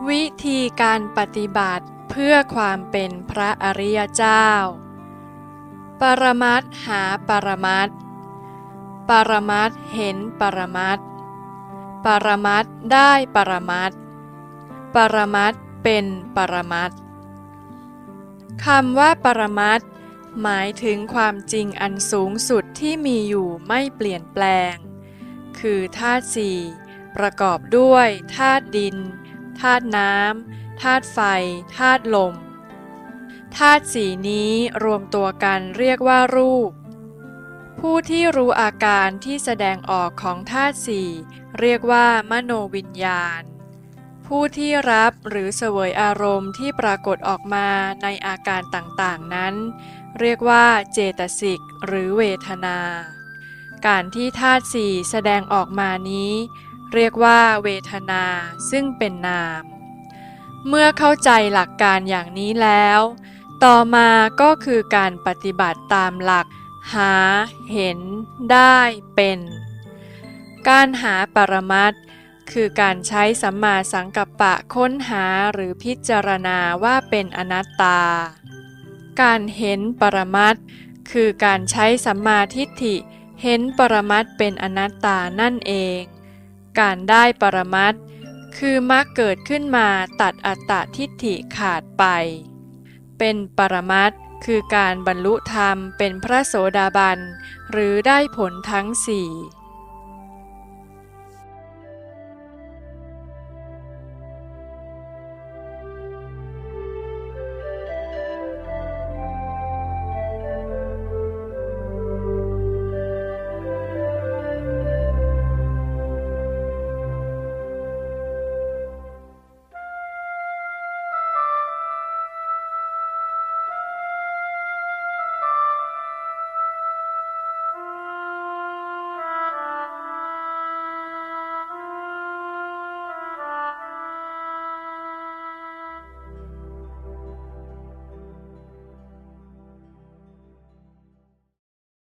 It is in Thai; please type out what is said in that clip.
วิธีการปฏิบัติเพื่อความเป็นพระอริยเจ้าปรมัตถ์หาปรมัตถ์ปรมัตถ์เห็นปรมัตถ์ปรมัตถ์ได้ปรมัตถ์ปรมัตถ์เป็นปรมัตถ์คำว่าปรมัตถ์หมายถึงความจริงอันสูงสุดที่มีอยู่ไม่เปลี่ยนแปลงคือธาตุสี่ประกอบด้วยธาตุดินธาตุน้ำธาตุไฟธาตุลมธาตุสี่นี้รวมตัวกันเรียกว่ารูปผู้ที่รู้อาการที่แสดงออกของธาตุสี่เรียกว่ามโนวิญญาณผู้ที่รับหรือเสวยอารมณ์ที่ปรากฏออกมาในอาการต่างๆนั้นเรียกว่าเจตสิกหรือเวทนาการที่ธาตุสี่แสดงออกมานี้เรียกว่าเวทนาซึ่งเป็นนามเมื่อเข้าใจหลักการอย่างนี้แล้วต่อมาก็คือการปฏิบัติตามหลักหาเห็นได้เป็นการหาปรมัตถ์คือการใช้สัมมาสังกัปปะค้นหาหรือพิจารณาว่าเป็นอนัตตาการเห็นปรมัตถ์คือการใช้สัมมาทิฏฐิเห็นปรมัตถ์เป็นอนัตตานั่นเองการได้ปรมัตถ์คือมรรคเกิดขึ้นมาตัดอัตตทิฏฐิขาดไปเป็นปรมัตถ์คือการบรรลุธรรมเป็นพระโสดาบันหรือได้ผลทั้งสี่